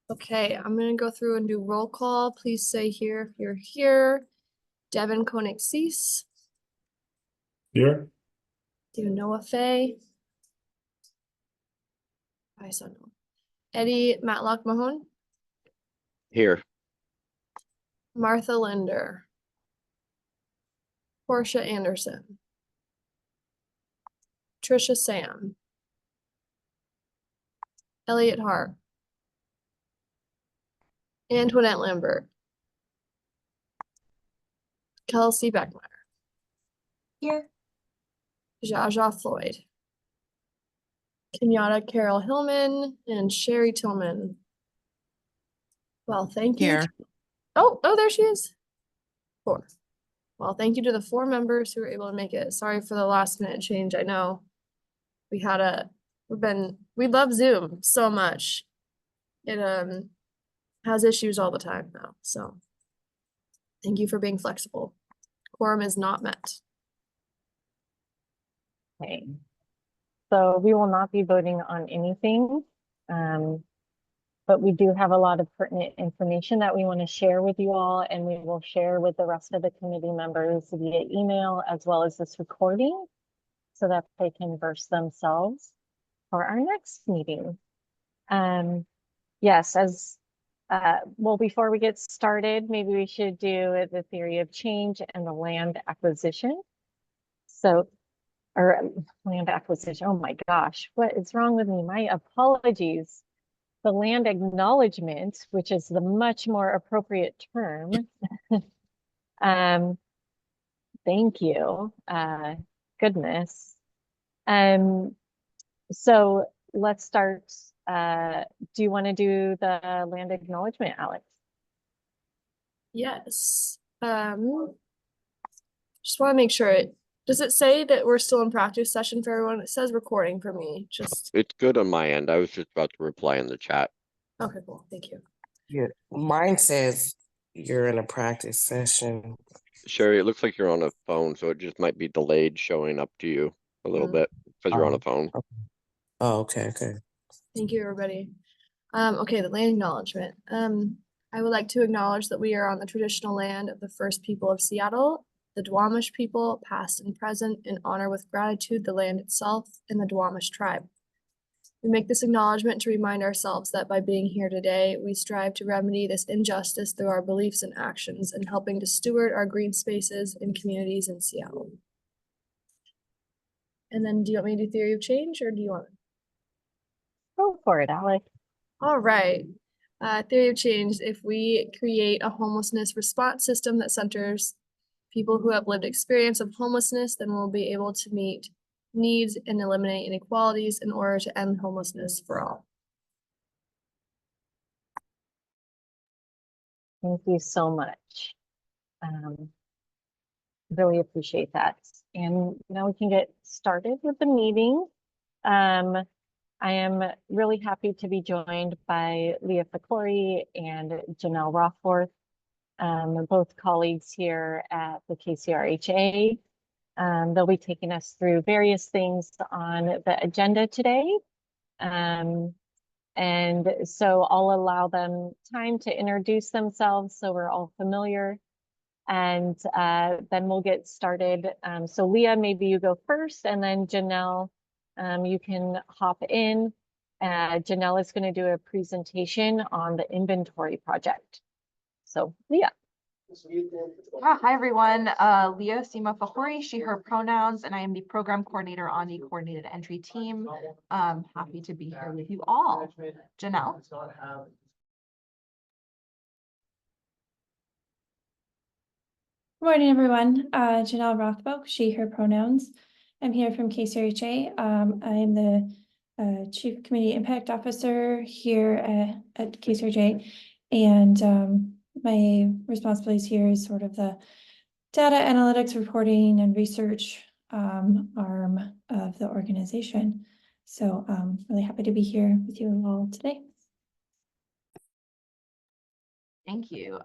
Okay, I'm gonna go through and do roll call. Please say here if you're here. Devin Koenig Cease. Here. Do Noah Fay. I saw no. Eddie Matlock Mahone. Here. Martha Linder. Portia Anderson. Trisha Sam. Elliot Hart. Antoinette Lambert. Kelsey Beckmeyer. Here. Jaja Floyd. Kenyatta Carol Hillman and Sherry Tillman. Well, thank you. Here. Oh, there she is. 4. Well, thank you to the 4 members who were able to make it. Sorry for the last minute change. I know we love Zoom so much. It has issues all the time now. So thank you for being flexible. Quorum is not met. Okay. So we will not be voting on anything, but we do have a lot of pertinent information that we want to share with you all, and we will share with the rest of the committee members via email as well as this recording so that they can verse themselves for our next meeting. Yes, well, before we get started, maybe we should do the theory of change and the land acquisition. Or land acquisition. Oh my gosh, what is wrong with me? My apologies. The land acknowledgement, which is the much more appropriate term. Thank you. Goodness. So let's start. Do you want to do the land acknowledgement, Alex? Yes. Just want to make sure does it say that we're still in practice session for everyone? It says recording for me. It's good on my end. I was just about to reply in the chat. Okay, cool. Thank you. Yeah, mine says you're in a practice session. Sherry, it looks like you're on a phone, so it just might be delayed showing up to you a little bit because you're on a phone. Oh, okay. Thank you, everybody. Okay, the land acknowledgement. I would like to acknowledge that we are on the traditional land of the first people of Seattle, the Duwamish people, past and present, and honor with gratitude the land itself and the Duwamish tribe. We make this acknowledgement to remind ourselves that by being here today, we strive to remedy this injustice through our beliefs and actions and helping to steward our green spaces and communities in Seattle. And then do you want me to do theory of change or do you want to? Go for it, Alex. All right. Theory of change. If we create a homelessness response system that centers people who have lived experience of homelessness, then we'll be able to meet needs and eliminate inequalities in order to end homelessness for all. Thank you so much. Really appreciate that. And now we can get started with the meeting. I am really happy to be joined by Leah Fakori and Janelle Rothforth, both colleagues here at the KCRHA. They'll be taking us through various things on the agenda today. And so I'll allow them time to introduce themselves so we're all familiar. And then we'll get started. So Leah, maybe you go first, and then Janelle, you can hop in. Janelle is going to do a presentation on the inventory project. So Leah. Hi everyone, Leah Sima Fakori, she, her pronouns, and I am the program coordinator on the coordinated entry team. Happy to be here with you all. Janelle. Good morning, everyone. Janelle Rothfolk, she, her pronouns. I'm here from KCRHA. I am the Chief Community Impact Officer here at KCRHA, and my responsibilities here is sort of the data analytics, reporting, and research arm of the organization. So really happy to be here with you all today. Thank you.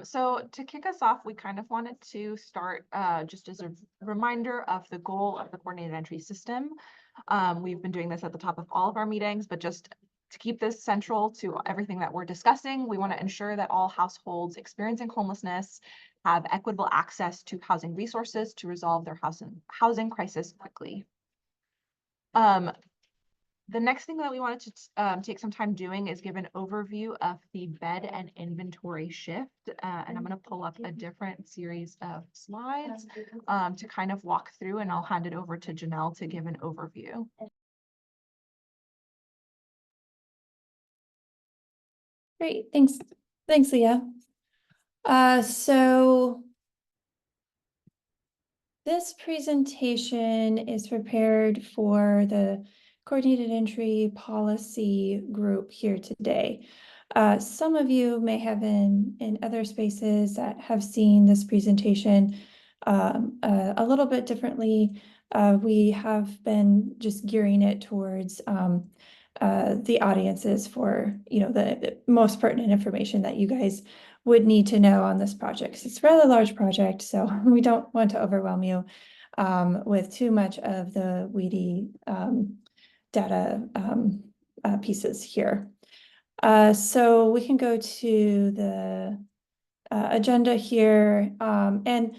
So to kick us off, we kind of wanted to start just as a reminder of the goal of the coordinated entry system. We've been doing this at the top of all of our meetings, but just To keep this central to everything that we're discussing, we want to ensure that all households experiencing homelessness have equitable access to housing resources to resolve their housing crisis quickly. The next thing that we wanted to take some time doing is give an overview of the bed and inventory shift. And I'm going to pull up a different series of slides to kind of walk through, and I'll hand it over to Janelle to give an overview. Great, thanks. Thanks, Leah. So this presentation is prepared for the coordinated entry policy group here today. Some of you may have been in other spaces that have seen this presentation a little bit differently. We have been just gearing it towards the audiences for, you know, the most pertinent information that you guys would need to know on this project. 'Cause it's a rather large project, so we don't want to overwhelm you with too much of the weedy data pieces here. So we can go to the agenda here, and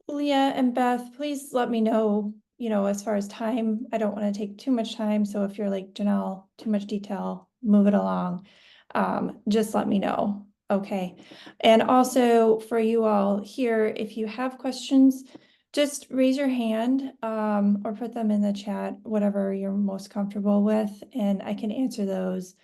Leah and Beth, please let me know, you know, as far as time. I don't want to take too much time, so if you're like, Janelle, too much detail, move it along. Just let me know, okay? And also for you all here, if you have questions, just raise your hand or put them in the chat, whatever you're most comfortable with, and I can answer those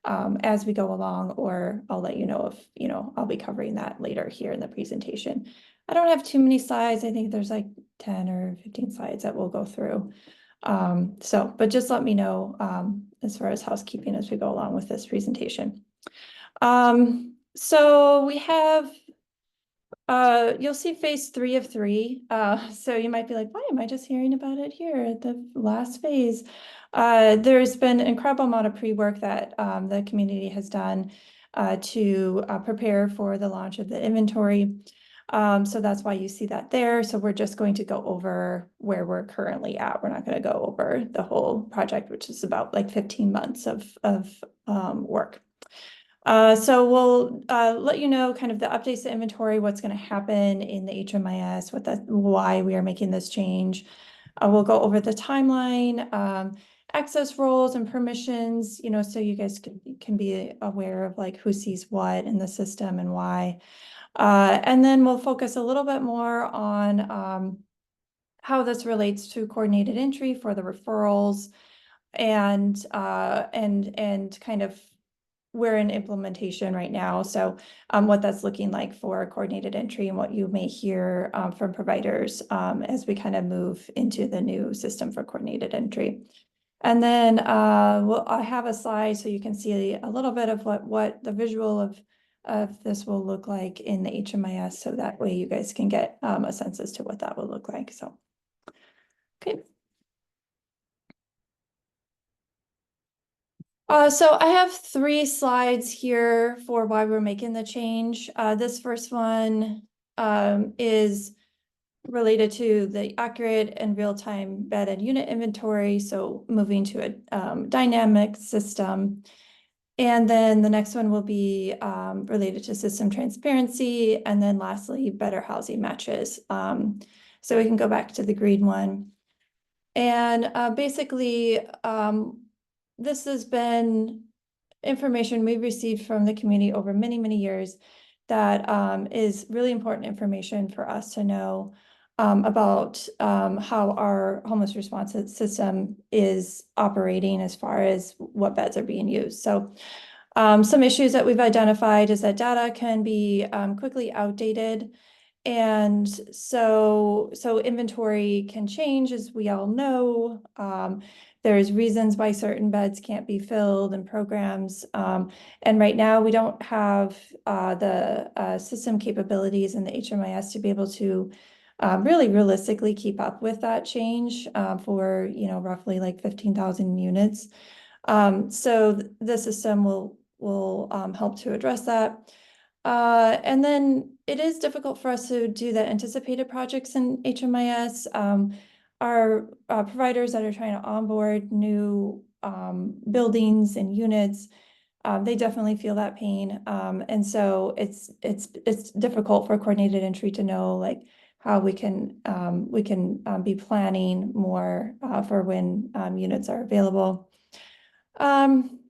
as we go along, or I'll let you know if, you know, I'll be covering that later here in the presentation. I don't have too many slides. I think there's like 10 or 15 slides that we'll go through. But just let me know as far as housekeeping as we go along with this presentation. So we have, you'll see phase 3 of 3. So you might be like, why am I just hearing about it here at the last phase? There's been an incredible amount of pre-work that the community has done to prepare for the launch of the inventory. So that's why you see that there. So we're just going to go over where we're currently at. We're not going to go over the whole project, which is about like 15 months of work. So we'll let you know kind of the updates to inventory, what's going to happen in the HMIS, why we are making this change. We'll go over the timeline, access roles and permissions, you know, so you guys can be aware of like who sees what in the system and why. And then we'll focus a little bit more on how this relates to coordinated entry for the referrals, and kind of we're in implementation right now. So what that's looking like for coordinated entry and what you may hear from providers as we kind of move into the new system for coordinated entry. And then I have a slide so you can see a little bit of what the visual of this will look like in the HMIS, so that way you guys can get a sense as to what that will look like. So, okay. So I have 3 slides here for why we're making the change. This first one is related to the accurate and real-time bed and unit inventory, so moving to a dynamic system. And then the next one will be related to system transparency, and then lastly, better housing matches. So we can go back to the green one. And basically, this has been information we've received from the community over many, many years that is really important information for us to know about how our homeless response system is operating as far as what beds are being used. So some issues that we've identified is that data can be quickly outdated. And so inventory can change, as we all know. There's reasons why certain beds can't be filled and programs. And right now we don't have the system capabilities in the HMIS to be able to really realistically keep up with that change for, you know, roughly like 15,000 units. So the system will help to address that. And then it is difficult for us to do the anticipated projects in HMIS. Our providers that are trying to onboard new buildings and units, they definitely feel that pain. And so it's difficult for coordinated entry to know like how we can be planning more for when units are available. And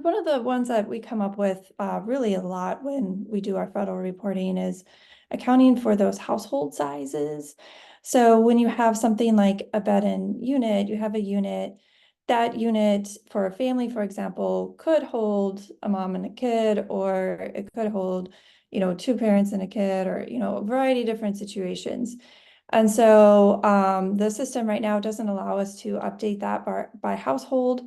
one of the ones that we come up with really a lot when we do our federal reporting is accounting for those household sizes. So when you have something like a bed-in unit, you have a unit, that unit for a family, for example, could hold a mom and a kid, or it could hold, two parents and a kid, or, a variety of different situations. And so the system right now doesn't allow us to update that by household.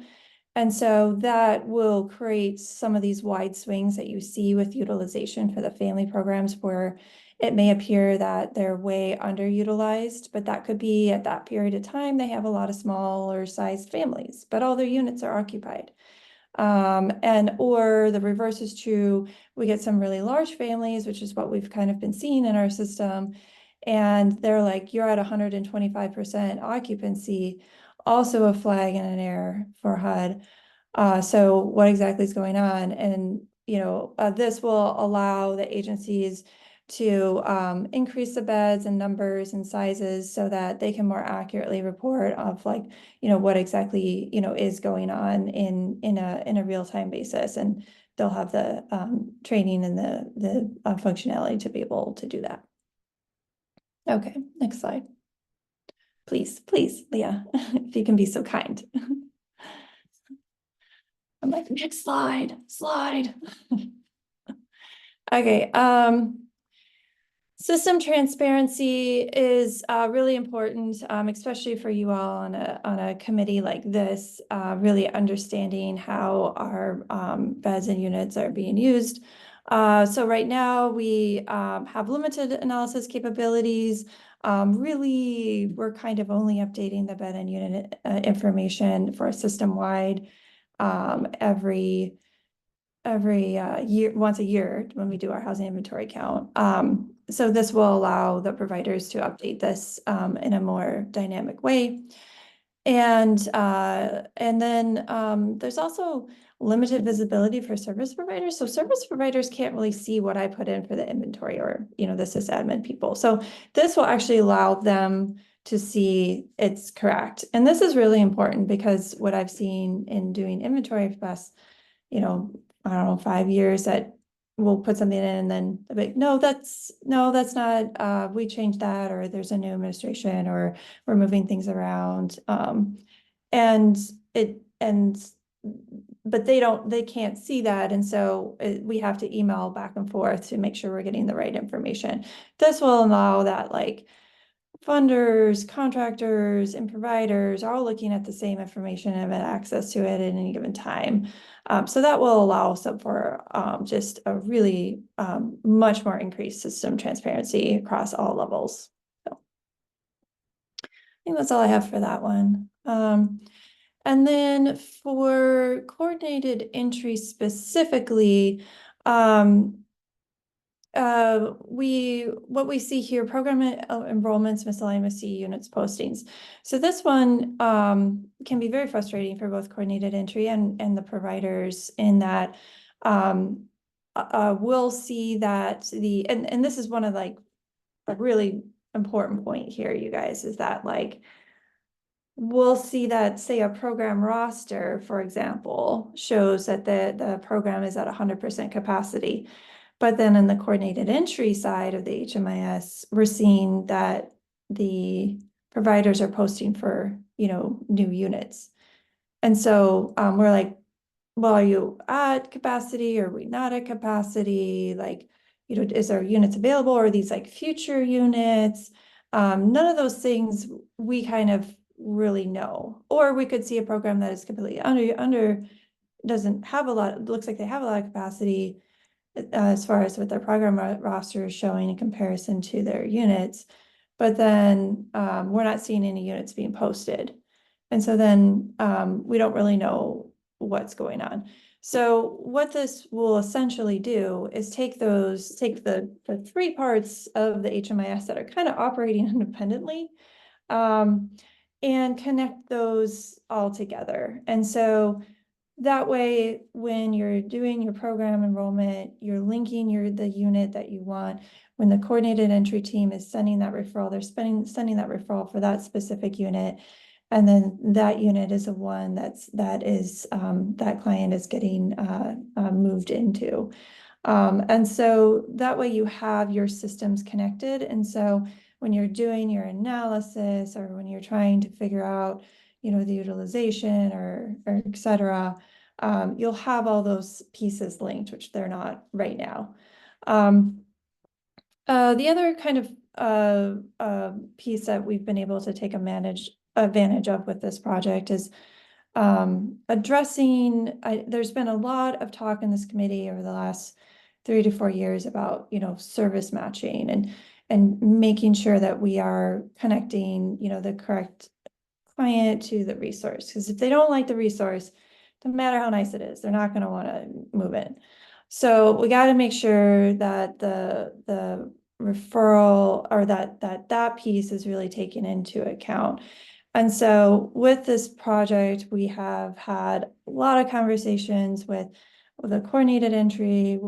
And so that will create some of these wide swings that you see with utilization for the family programs, where it may appear that they're way underutilized, but that could be at that period of time, they have a lot of smaller sized families, but all their units are occupied. Or the reverse is true. We get some really large families, which is what we've kind of been seeing in our system. And they're like, you're at 125% occupancy, also a flag and an error for HUD. So what exactly is going on? And, this will allow the agencies to increase the beds and numbers and sizes so that they can more accurately report of like, what exactly, is going on in a real-time basis. And they'll have the training and the functionality to be able to do that. Okay, next slide. Please, Leah, if you can be so kind. I'm like, next slide. Okay, system transparency is really important, especially for you all on a committee like this, really understanding how our beds and units are being used. So right now we have limited analysis capabilities. Really, we're kind of only updating the bed and unit information for a system-wide every year, once a year, when we do our housing inventory count. So this will allow the providers to update this in a more dynamic way. And then there's also limited visibility for service providers. So service providers can't really see what I put in for the inventory, or, the sysadmin people. So this will actually allow them to see it's correct. And this is really important because what I've seen in doing inventory for the past, I don't know, 5 years, that we'll put something in and then they'll be like, no, that's not, we changed that, or there's a new administration, or we're moving things around. But they can't see that. And so we have to email back and forth to make sure we're getting the right information. This will allow that, like, funders, contractors, and providers are all looking at the same information and have access to it at any given time. So that will allow for just a really much more increased system transparency across all levels. So I think that's all I have for that one. And then for coordinated entry specifically, what we see here, program enrollments, miscellaneous C units postings. So this one can be very frustrating for both coordinated entry and the providers, in that we'll see that and this is one of, like, a really important point here, you guys, is that, like, we'll see that, say, a program roster, for example, shows that the program is at 100% capacity. But then in the coordinated entry side of the HMIS, we're seeing that the providers are posting for, new units. And so we're like, well, are you at capacity? Or are we not at capacity? Like, is there units available? Or are these like future units? None of those things we kind of really know. Or we could see a program that is completely under doesn't have a lot, looks like they have a lot of capacity, as far as what their program roster is showing in comparison to their units, but then we're not seeing any units being posted. And so then we don't really know what's going on. So what this will essentially do is take the 3 parts of the HMIS that are kind of operating independently, and connect those all together. And so that way, when you're doing your program enrollment, you're linking the unit that you want. When the coordinated entry team is sending that referral, they're sending that referral for that specific unit. And then that unit is the one that client is getting moved into. And so that way you have your systems connected. And so when you're doing your analysis or when you're trying to figure out, the utilization or et cetera, you'll have all those pieces linked, which they're not right now. The other kind of piece that we've been able to take advantage of with this project is addressing, there's been a lot of talk in this committee over the last 3 to 4 years about, service matching and making sure that we are connecting, the correct client to the resource. Because if they don't like the resource, no matter how nice it is, they're not going to want to move in. So we got to make sure that the referral or that piece is really taken into account. And so with this project, we have had a lot of conversations with the coordinated entry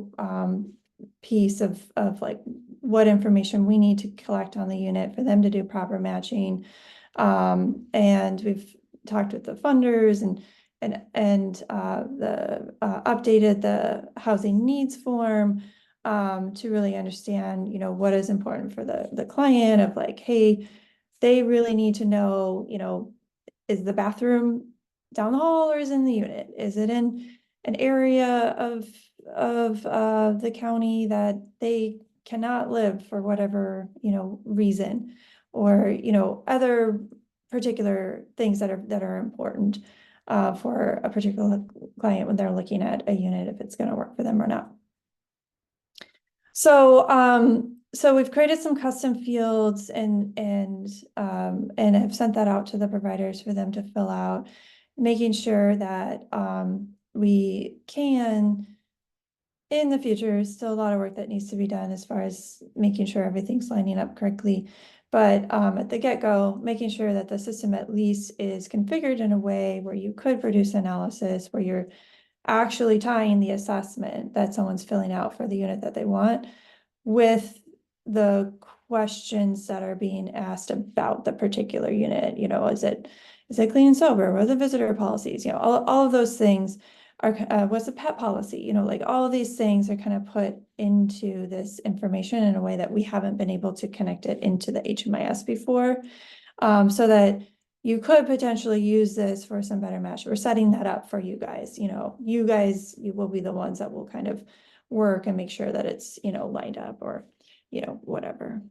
piece of like what information we need to collect on the unit for them to do proper matching. And we've talked with the funders and updated the housing needs form to really understand, what is important for the client of like, hey, they really need to know, is the bathroom down the hall or is it in the unit? Is it in an area of the county that they cannot live for whatever, reason, or, other particular things that are important for a particular client when they're looking at a unit, if it's going to work for them or not. So we've created some custom fields and have sent that out to the providers for them to fill out, making sure that we can, in the future, still a lot of work that needs to be done as far as making sure everything's lining up correctly. But at the get-go, making sure that the system at least is configured in a way where you could produce analysis, where you're actually tying the assessment that someone's filling out for the unit that they want with the questions that are being asked about the particular unit. Is it clean and sober? What are the visitor policies? All of those things are, what's the pet policy? Like all of these things are kind of put into this information in a way that we haven't been able to connect it into the HMIS before. So that you could potentially use this for some better match. We're setting that up for you guys. You will be the ones that will kind of work and make sure that it's, lined up or, whatever.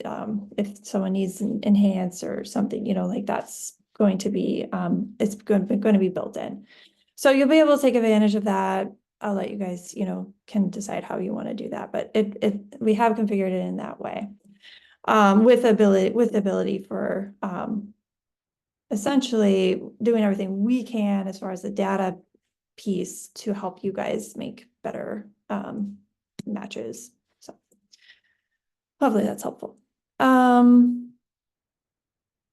If someone needs an enhance or something, like that's going to be, it's going to be built in. So you'll be able to take advantage of that. I'll let you guys, can decide how you want to do that, but we have configured it in that way. With the ability for essentially doing everything we can as far as the data piece to help you guys make better matches. So hopefully that's helpful.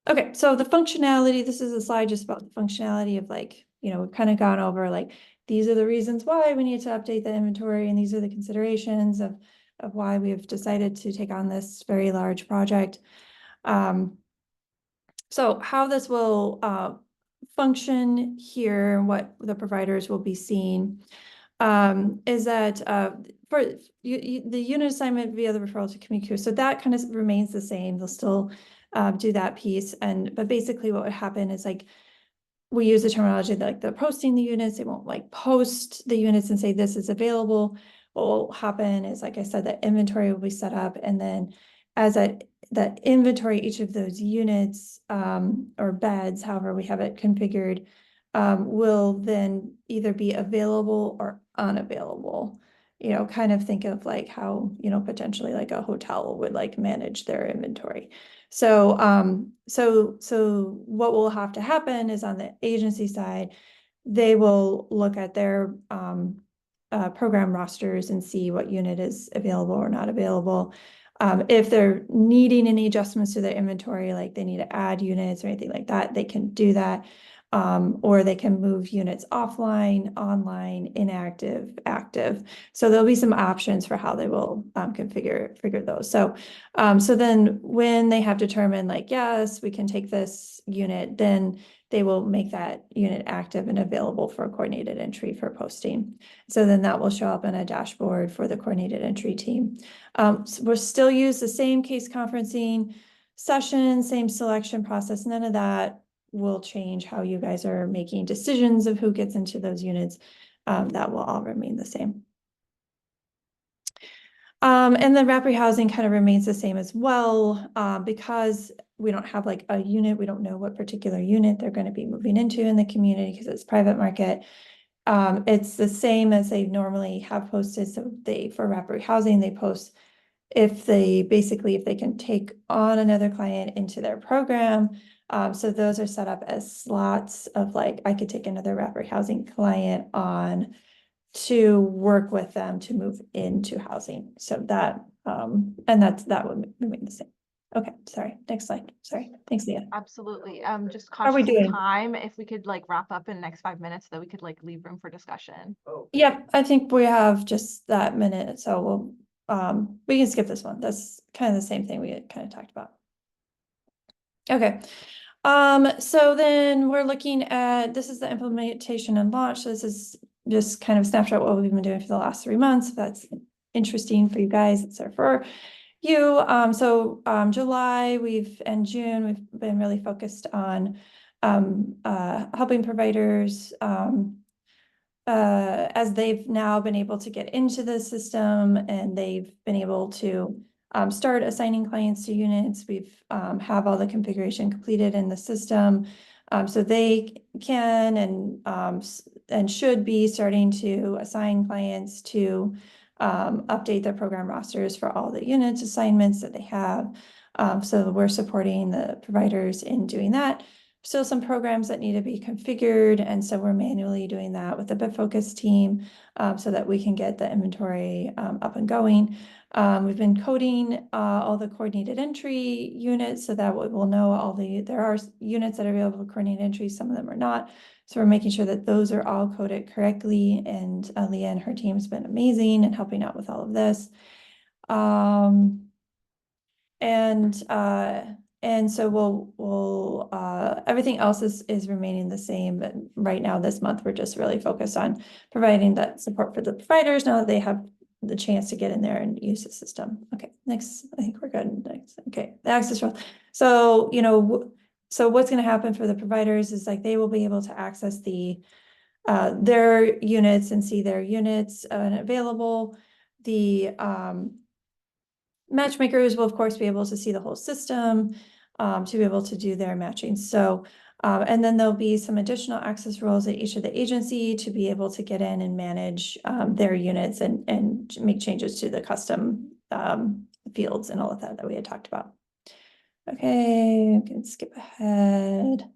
Okay, so the functionality, this is a slide just about the functionality of like, we've kind of gone over like, these are the reasons why we need to update the inventory, and these are the considerations of why we've decided to take on this very large project. So how this will function here, what the providers will be seeing, is that for the unit assignment via the referral to community care, so that kind of remains the same. They'll still do that piece, but basically what would happen is like, we use the terminology that like they're posting the units, they won't like post the units and say this is available. What will happen is, like I said, the inventory will be set up, and then as that inventory, each of those units or beds, however we have it configured, will then either be available or unavailable. Kind of think of like how, potentially like a hotel would like manage their inventory. So what will have to happen is on the agency side, they will look at their program rosters and see what unit is available or not available. If they're needing any adjustments to their inventory, like they need to add units or anything like that, they can do that. Or they can move units offline, online, inactive, active. So there'll be some options for how they will configure those. So then when they have determined like, yes, we can take this unit, then they will make that unit active and available for coordinated entry for posting. So then that will show up in a dashboard for the coordinated entry team. So we'll still use the same case conferencing session, same selection process. None of that will change how you guys are making decisions of who gets into those units. That will all remain the same. And then wrap housing kind of remains the same as well, because we don't have like a unit, we don't know what particular unit they're going to be moving into in the community because it's private market. It's the same as they normally have posted. So for wrap housing, they post if they can take on another client into their program. So those are set up as slots of like, I could take another wrap housing client on to work with them to move into housing. So that, and that would remain the same. Okay, sorry, next slide. Sorry, thanks, Leah. Absolutely. Just How are we conscious of doing? time, if we could like wrap up in the next 5 minutes, so that we could like leave room for discussion. Yep, I think we have just that minute, so we can skip this one. That's kind of the same thing we had kind of talked about. Okay, so then we're looking at, this is the implementation and launch. So this is just kind of snapshot what we've been doing for the last 3 months. If that's interesting for you guys, it's there for you. July, and June, we've been really focused on helping providers as they've now been able to get into the system and they've been able to start assigning clients to units. We've have all the configuration completed in the system. So they can and should be starting to assign clients to update their program rosters for all the units assignments that they have. So we're supporting the providers in doing that. Still some programs that need to be configured, and so we're manually doing that with the BitFocus team so that we can get the inventory up and going. We've been coding all the coordinated entry units so that we'll know there are units that are available for coordinated entry, some of them are not. So we're making sure that those are all coded correctly, and Leah and her team has been amazing in helping out with all of this. And so we'll everything else is remaining the same, but right now this month we're just really focused on providing that support for the providers now that they have the chance to get in there and use the system. Okay, next, I think we're good. Next, okay, the access role. So so what's going to happen for the providers is like they will be able to access their units and see their units available. The matchmakers will of course be able to see the whole system to be able to do their matching. So, and then there'll be some additional access roles at each of the agency to be able to get in and manage their units and make changes to the custom fields and all of that we had talked about. Okay, I can skip ahead.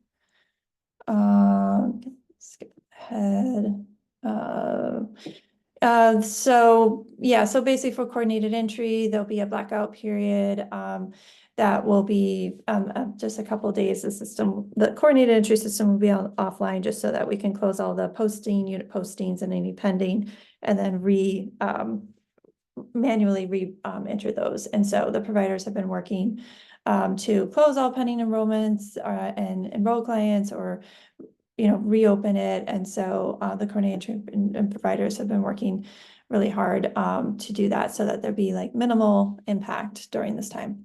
Skip ahead. So basically for coordinated entry, there'll be a blackout period that will be just a couple of days. The coordinated entry system will be offline just so that we can close all the unit postings and any pending, and then manually enter those. And so the providers have been working to close all pending enrollments and enroll clients, or reopen it. And so the coordinator and providers have been working really hard to do that so that there'd be like minimal impact during this time.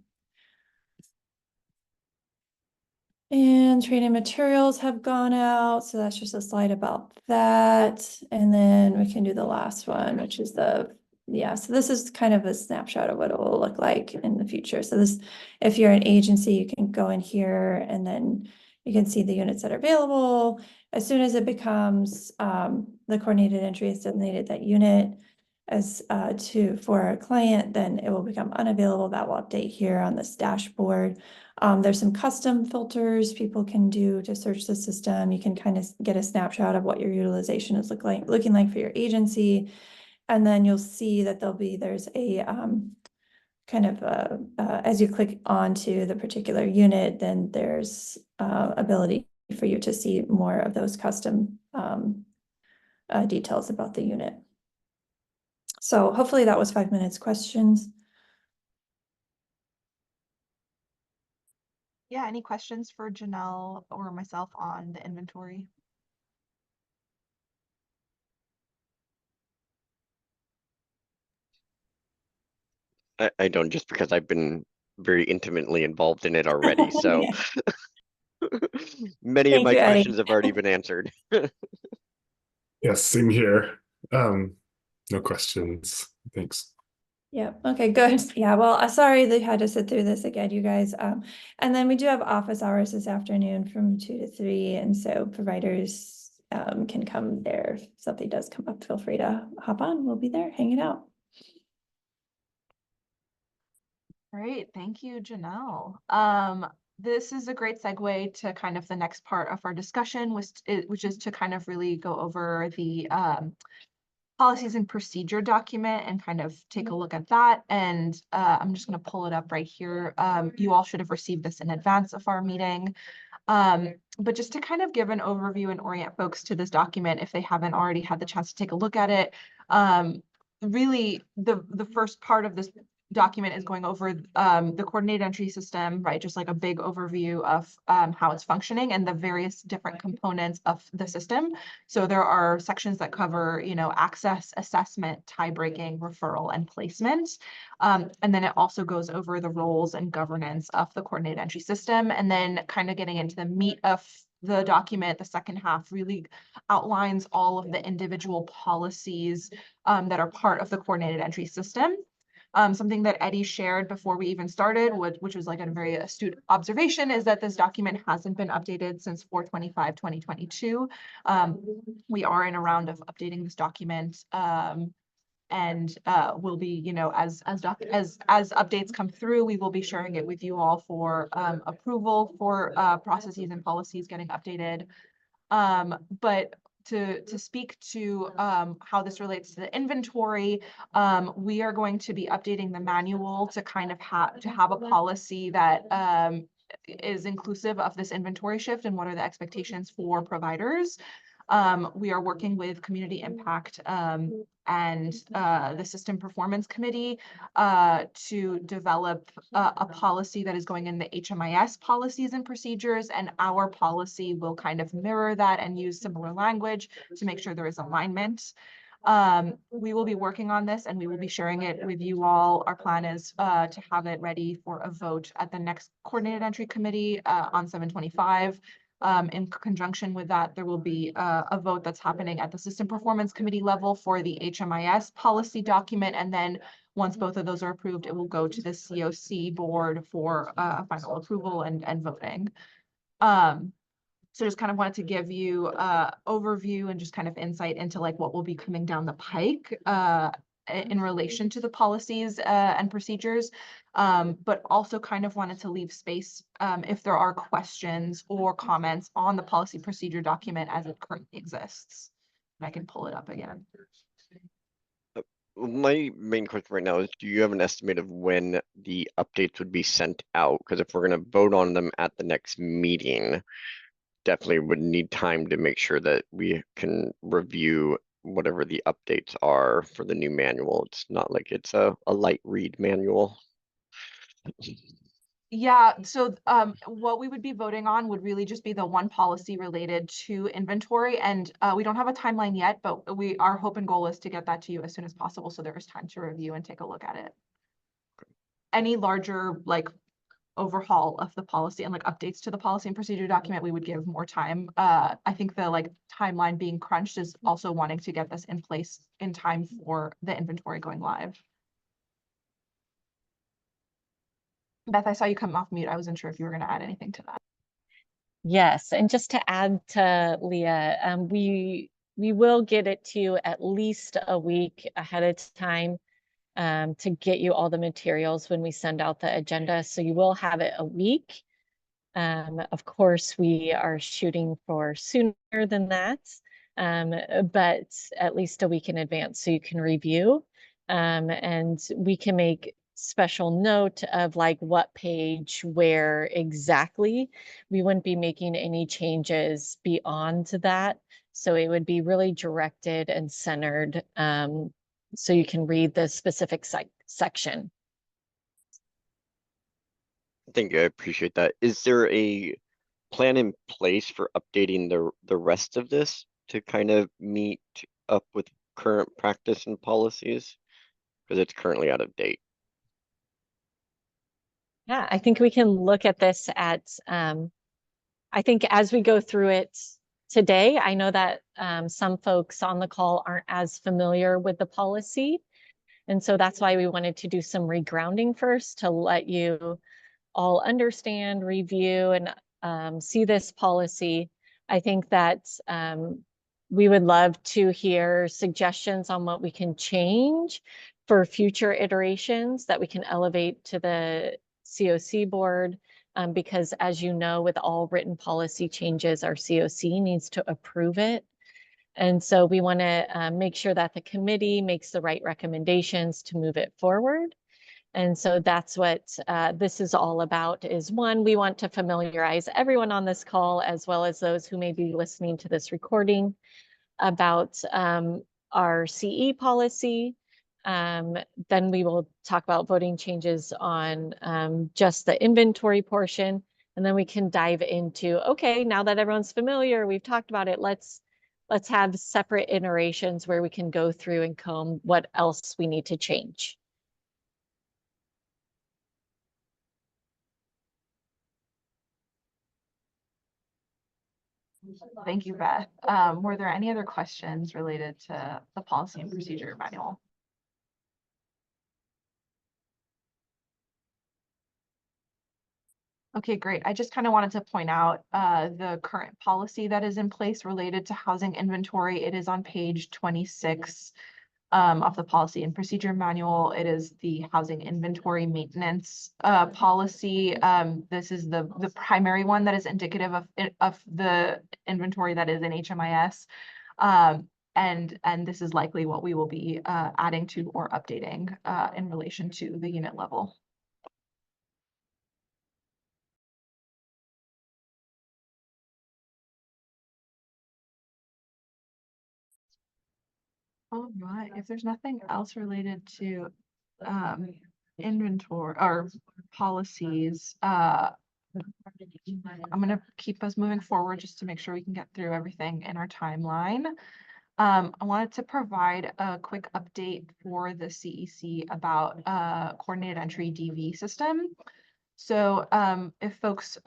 And training materials have gone out. So that's just a slide about that. And then we can do the last one, which is so this is kind of a snapshot of what it will look like in the future. So if you're an agency, you can go in here and then you can see the units that are available. As soon as it becomes the coordinated entry is designated that unit as for a client, then it will become unavailable. That will update here on this dashboard. There's some custom filters people can do to search the system. You can kind of get a snapshot of what your utilization is looking like for your agency. And then you'll see that there's a kind of as you click onto the particular unit, then there's ability for you to see more of those custom details about the unit. So hopefully that was 5 minutes. Questions? Yeah, any questions for Janelle or myself on the inventory? I don't, just because I've been very intimately involved in it already, so many of Thank my you, Eddie. questions have already been answered. Yes, same here. No questions. Thanks. Yeah, okay, good. Yeah, well, sorry that you had to sit through this again, you guys. And then we do have office hours this afternoon from 2 to 3, and so providers can come there. If something does come up, feel free to hop on. We'll be there hanging out. Great, thank you, Janelle. This is a great segue to kind of the next part of our discussion, which is to kind of really go over the policies and procedure document and kind of take a look at that. And I'm just going to pull it up right here. You all should have received this in advance of our meeting. But just to kind of give an overview and orient folks to this document, if they haven't already had the chance to take a look at it, really the first part of this document is going over the coordinated entry system, right? Just like a big overview of how it's functioning and the various different components of the system. So there are sections that cover, you know, access, assessment, tie breaking, referral, and placement. And then it also goes over the roles and governance of the coordinated entry system. And then kind of getting into the meat of the document, the second half really outlines all of the individual policies that are part of the coordinated entry system. Something that Eddie shared before we even started, which was like a very astute observation, is that this document hasn't been updated since 4/25/2022. We are in a round of updating this document, and we'll be, you know, as updates come through, we will be sharing it with you all for approval for processes and policies getting updated. But to speak to how this relates to the inventory, we are going to be updating the manual to kind of have a policy that is inclusive of this inventory shift and what are the expectations for providers. We are working with community impact and the System Performance Committee to develop a policy that is going in the HMIS policies and procedures, and our policy will kind of mirror that and use similar language to make sure there is alignment. We will be working on this and we will be sharing it with you all. Our plan is to have it ready for a vote at the next Coordinated Entry Committee on 7/25. In conjunction with that, there will be a vote that's happening at the System Performance Committee level for the HMIS policy document. And then once both of those are approved, it will go to the COC board for final approval and voting. So just kind of wanted to give you overview and just kind of insight into like what will be coming down the pike in relation to the policies and procedures, but also kind of wanted to leave space if there are questions or comments on the policy procedure document as it currently exists. And I can pull it up again. My main question right now is, do you have an estimate of when the updates would be sent out? Because if we're going to vote on them at the next meeting, definitely would need time to make sure that we can review whatever the updates are for the new manual. It's not like it's a light read manual. Yeah, so what we would be voting on would really just be the one policy related to inventory, and we don't have a timeline yet, but our hope and goal is to get that to you as soon as possible so there is time to review and take a look at it. Any larger like overhaul of the policy and like updates to the policy and procedure document, we would give more time. I think the like timeline being crunched is also wanting to get this in place in time for the inventory going live. Beth, I saw you come off mute. I wasn't sure if you were going to add anything to that. Yes, and just to add to Leah, we will get it to you at least a week ahead of time to get you all the materials when we send out the agenda. So you will have it a week. Of course, we are shooting for sooner than that, but at least a week in advance so you can review. And we can make special note of like what page, where exactly. We wouldn't be making any changes beyond that. So it would be really directed and centered, so you can read the specific section. Thank you, I appreciate that. Is there a plan in place for updating the rest of this to kind of meet up with current practice and policies? Because it's currently out of date. Yeah, I think we can look at this at, I think as we go through it today, I know that some folks on the call aren't as familiar with the policy. And so that's why we wanted to do some regrounding first to let you all understand, review, and see this policy. I think that we would love to hear suggestions on what we can change for future iterations that we can elevate to the COC board. Because as you know, with all written policy changes, our COC needs to approve it. And so we want to make sure that the committee makes the right recommendations to move it forward. And so that's what this is all about, is one, we want to familiarize everyone on this call, as well as those who may be listening to this recording, about our CE policy. Then we will talk about voting changes on just the inventory portion. And then we can dive into, okay, now that everyone's familiar, we've talked about it, let's have separate iterations where we can go through and comb what else we need to change. Thank you, Beth. Were there any other questions related to the policy and procedure manual? Okay, great. I just kind of wanted to point out the current policy that is in place related to housing inventory. It is on page 26 of the policy and procedure manual. It is the housing inventory maintenance policy. This is the primary one that is indicative of the inventory that is in HMIS. And this is likely what we will be adding to or updating in relation to the unit level. All right, if there's nothing else related to inventory or policies, I'm gonna keep us moving forward just to make sure we can get through everything in our timeline. I wanted to provide a quick update for the CEC about coordinated entry DV system. So if folks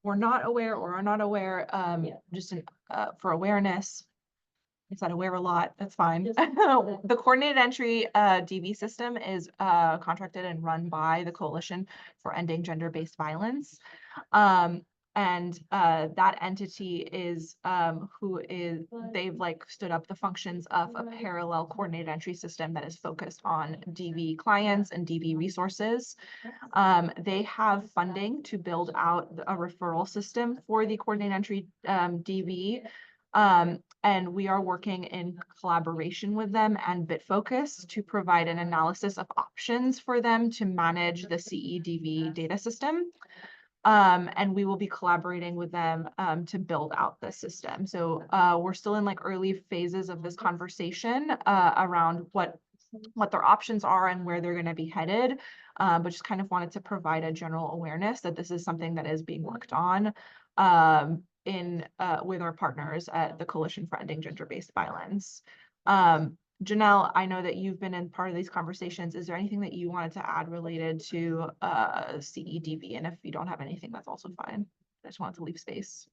were not aware or are not aware, just for awareness, I said aware a lot, that's fine. The coordinated entry DV system is contracted and run by the Coalition for Ending Gender-Based Violence. And that entity is they've like stood up the functions of a parallel coordinated entry system that is focused on DV clients and DV resources. They have funding to build out a referral system for the coordinated entry DV. And we are working in collaboration with them and BitFocus to provide an analysis of options for them to manage the CEDV data system. And we will be collaborating with them to build out the system. So we're still in like early phases of this conversation around what their options are and where they're going to be headed. But just kind of wanted to provide a general awareness that this is something that is being worked on with our partners at the Coalition for Ending Gender-Based Violence. Janelle, I know that you've been in part of these conversations. Is there anything that you wanted to add related to CEDV? And if you don't have anything, that's also fine. I just wanted to leave space.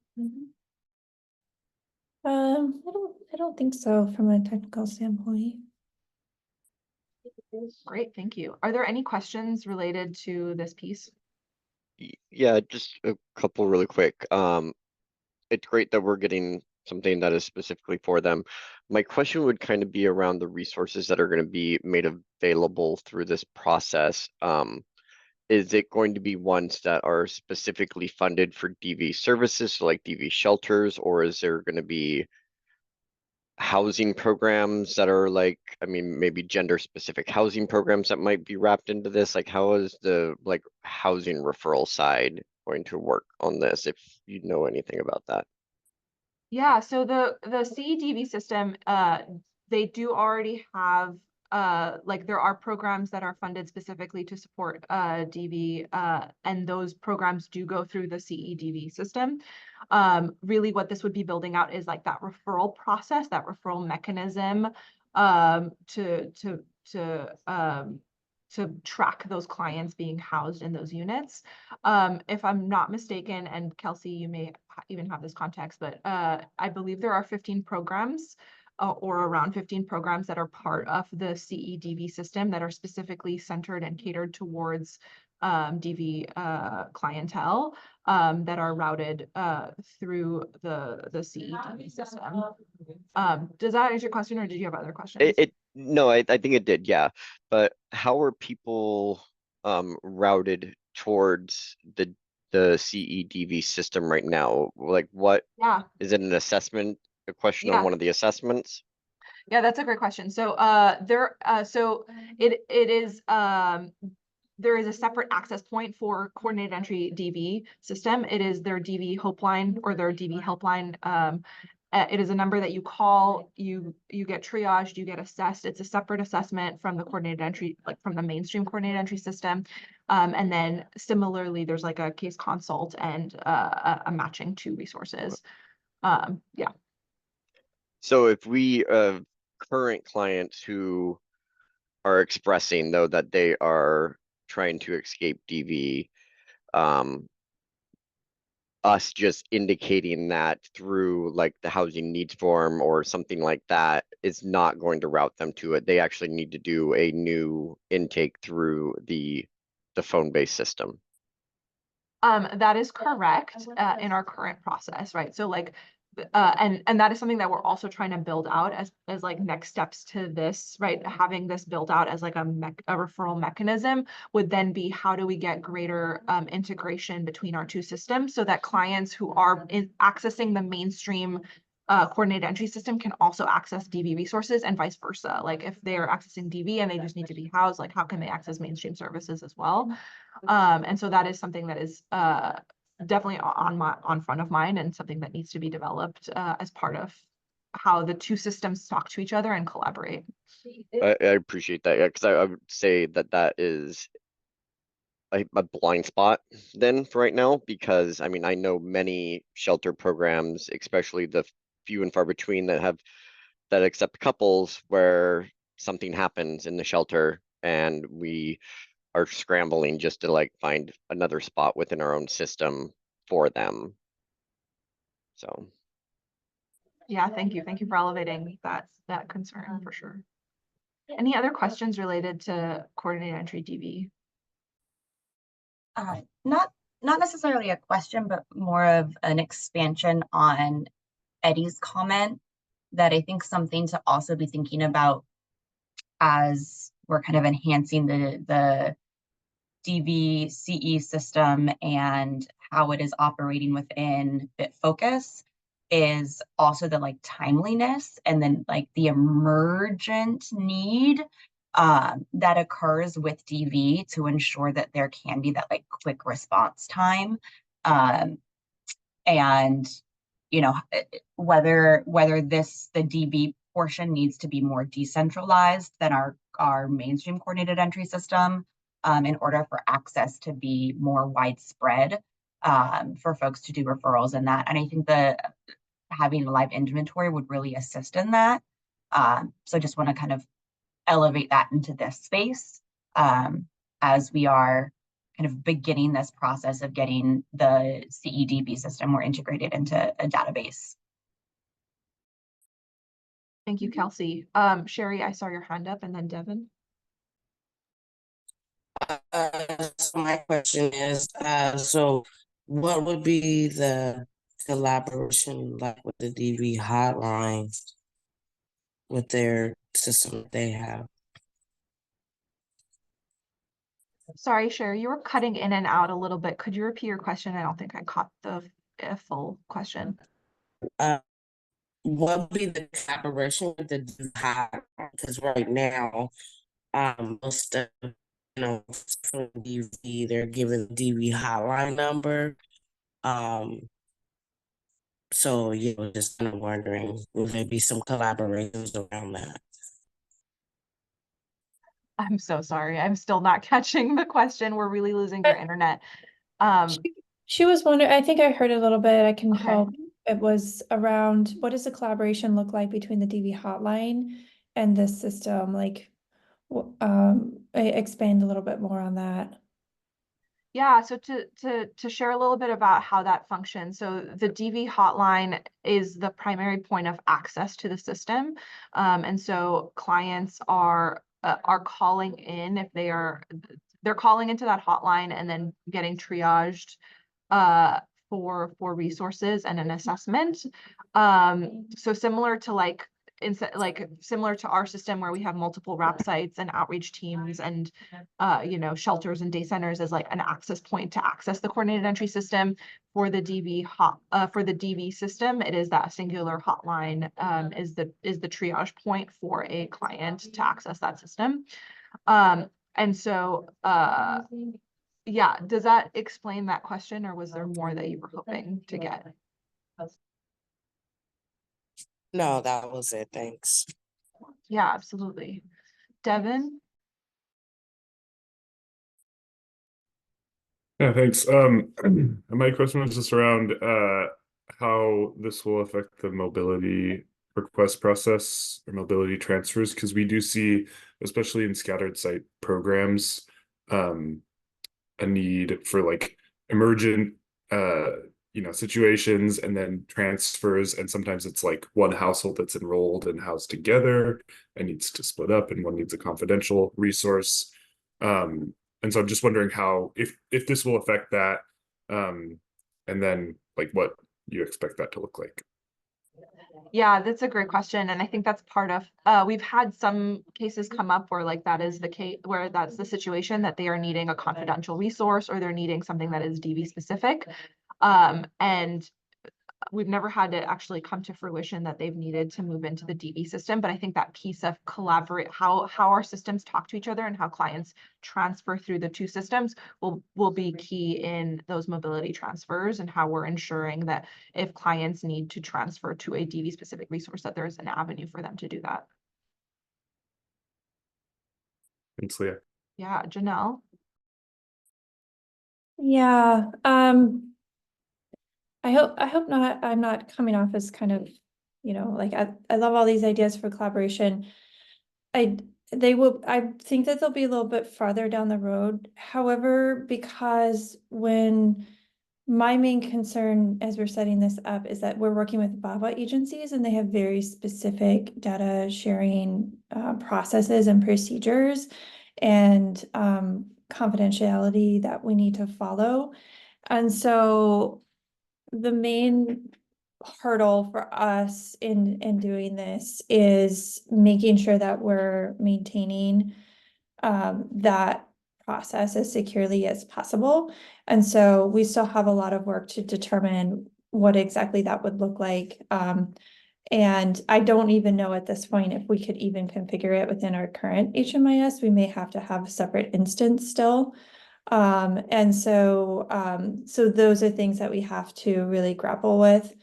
I don't think so from a technical standpoint. Great, thank you. Are there any questions related to this piece? Yeah, just a couple really quick. It's great that we're getting something that is specifically for them. My question would kind of be around the resources that are going to be made available through this process. Is it going to be ones that are specifically funded for DV services, so like DV shelters, or is there going to be housing programs that are like, I mean, maybe gender specific housing programs that might be wrapped into this? Like, how is the like housing referral side going to work on this, if you know anything about that? Yeah, so the CEDV system, they do already have like there are programs that are funded specifically to support DV, and those programs do go through the CEDV system. Really what this would be building out is like that referral process, that referral mechanism to track those clients being housed in those units. If I'm not mistaken, and Kelsey, you may even have this context, but I believe there are 15 programs or around 15 programs that are part of the CEDV system that are specifically centered and catered towards DV clientele that are routed through the CEDV system. Does that answer your question, or did you have other questions? No, I think it did, yeah. But how are people routed towards the CEDV system right now? Like, what Yeah. is it, an assessment, a question on Yeah. one of the assessments? Yeah, that's a great question. So it is there is a separate access point for coordinated entry DV system. It is their DV hope line or their DV helpline. It is a number that you call, you get triaged, you get assessed. It's a separate assessment from the coordinated entry, like from the mainstream coordinated entry system. And then similarly, there's like a case consult and a matching to resources. Yeah. So if we current clients who are expressing though that they are trying to escape DV, us just indicating that through like the housing needs form or something like that is not going to route them to it. They actually need to do a new intake through the phone-based system. That is correct in our current process, right? So like, and that is something that we're also trying to build out as like next steps to this, right? Having this built out as like a referral mechanism would then be, how do we get greater integration between our two systems so that clients who are accessing the mainstream coordinated entry system can also access DV resources, and vice versa. Like if they are accessing DV and they just need to be housed, like how can they access mainstream services as well? And so that is something that is definitely on front of mind, and something that needs to be developed as part of how the two systems talk to each other and collaborate. I appreciate that, yeah, because I would say that that is a blind spot then for right now, because I mean, I know many shelter programs, especially the few and far between that accept couples where something happens in the shelter and we are scrambling just to like find another spot within our own system for them. So Yeah, thank you. Thank you for elevating that concern for sure. Any other questions related to coordinated entry DV? Not necessarily a question, but more of an expansion on Eddie's comment, that I think something to also be thinking about as we're kind of enhancing the DV CE system and how it is operating within BitFocus is also the like timeliness and then like the emergent need that occurs with DV to ensure that there can be that like quick response time. And you know, whether the DV portion needs to be more decentralized than our mainstream coordinated entry system in order for access to be more widespread for folks to do referrals and that. And I think that having a live inventory would really assist in that. So just want to kind of elevate that into this space as we are kind of beginning this process of getting the CEDB system more integrated into a database. Thank you, Kelsey. Sherry, I saw your hand up, and then Devin. So my question is, so what would be the collaboration like with the DV hotline with their system that they have? Sorry, Sherry, you were cutting in and out a little bit. Could you repeat your question? I don't think I caught the full question. what would be the collaboration with the DV hotline? Because right now, most of, from DV, they're given the DV hotline number. So yeah, just kind of wondering, will there be some collaborations around that? I'm so sorry. I'm still not catching the question. We're really losing your internet. She was wondering, I think I heard a little bit, I can Okay. help. It was around, what does the collaboration look like between the DV hotline and this system? Like, expand a little bit more on that. Yeah, so to share a little bit about how that functions. So the DV hotline is the primary point of access to the system. And so clients are calling in if they're calling into that hotline and then getting triaged for resources and an assessment. So similar to similar to our system where we have multiple RAP sites and outreach teams and shelters and day centers as like an access point to access the coordinated entry system. For the DV system, it is that singular hotline is the triage point for a client to access that system. And so yeah, does that explain that question, or was there more that you were hoping to get? No, that was it. Thanks. Yeah, absolutely. Devin? Yeah, thanks. My question was just around how this will affect the mobility request process or mobility transfers, because we do see, especially in scattered site programs, a need for like emergent situations and then transfers, and sometimes it's like one household that's enrolled and housed together and needs to split up, and one needs a confidential resource. And so I'm just wondering how, if this will affect that, and then like what you expect that to look like. Yeah, that's a great question. And I think that's part of, we've had some cases come up where like that is the case, where that's the situation that they are needing a confidential resource or they're needing something that is DV specific. And we've never had it actually come to fruition that they've needed to move into the DV system. But I think that piece of collaborate, how our systems talk to each other and how clients transfer through the two systems will be key in those mobility transfers, and how we're ensuring that if clients need to transfer to a DV specific resource, that there's an avenue for them to do that. Thanks, Leah. Yeah, Janelle. Yeah, I hope not, I'm not coming off as kind of, like I love all these ideas for collaboration. I think that they'll be a little bit farther down the road. However, because when my main concern as we're setting this up is that we're working with VAWA agencies and they have very specific data sharing processes and procedures and confidentiality that we need to follow. And so the main hurdle for us in doing this is making sure that we're maintaining that process as securely as possible. And so we still have a lot of work to determine what exactly that would look like. And I don't even know at this point if we could even configure it within our current HMIS. We may have to have a separate instance still. And so those are things that we have to really grapple with.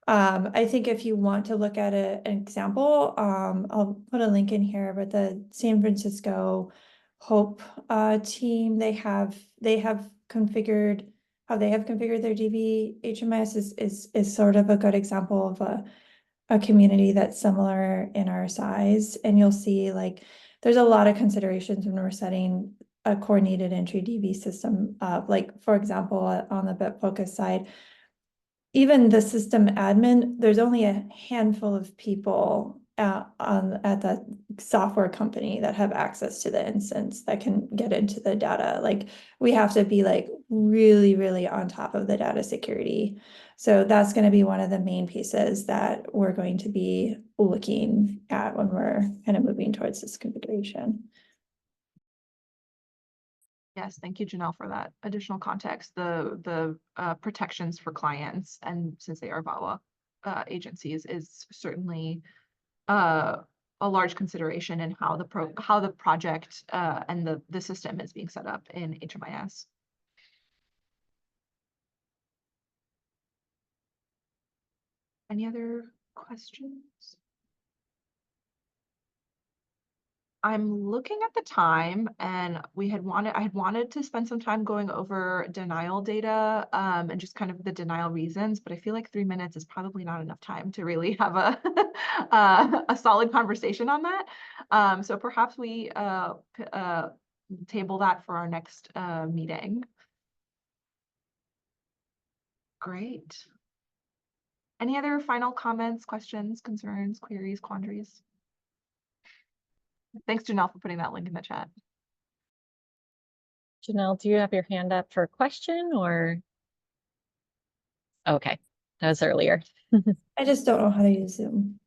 I think if you want to look at an example, I'll put a link in here, but the San Francisco Hope team, they have configured how they have configured their DV HMIS is sort of a good example of a community that's similar in our size. And you'll see like there's a lot of considerations when we're setting a coordinated entry DV system up. Like, for example, on the BitFocus side, even the system admin, there's only a handful of people at the software company that have access to the instance that can get into the data. Like, we have to be like really, really on top of the data security. So that's going to be one of the main pieces that we're going to be looking at when we're kind of moving towards this configuration. Yes, thank you, Janelle, for that additional context. The protections for clients, and since they are VAWA. agencies is certainly a large consideration in how the project and the system is being set up in HMIS. Any other questions? I'm looking at the time, and I had wanted to spend some time going over denial data and just kind of the denial reasons, but I feel like 3 minutes is probably not enough time to really have a a solid conversation on that. So perhaps we table that for our next meeting. Great. Any other final comments, questions, concerns, queries, quandaries? Thanks, Janelle, for putting that link in the chat. Janelle, do you have your hand up for a question or? Okay, that was earlier. I just don't know how to use Zoom.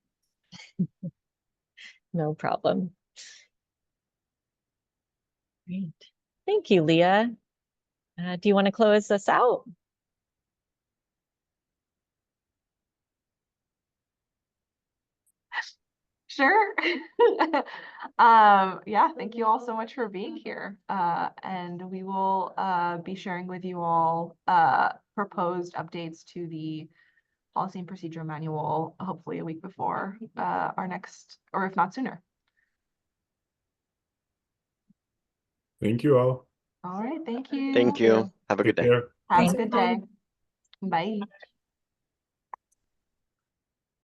No problem. Great. Thank you, Leah. Do you want to close us out? Sure. Yeah, thank you all so much for being here. And we will be sharing with you all proposed updates to the policy and procedure manual, hopefully a week before our next, or if not sooner. Thank you all. All right, thank you. Thank you. Have a good Take day. care. Have Thanks, a good day. everyone. Bye.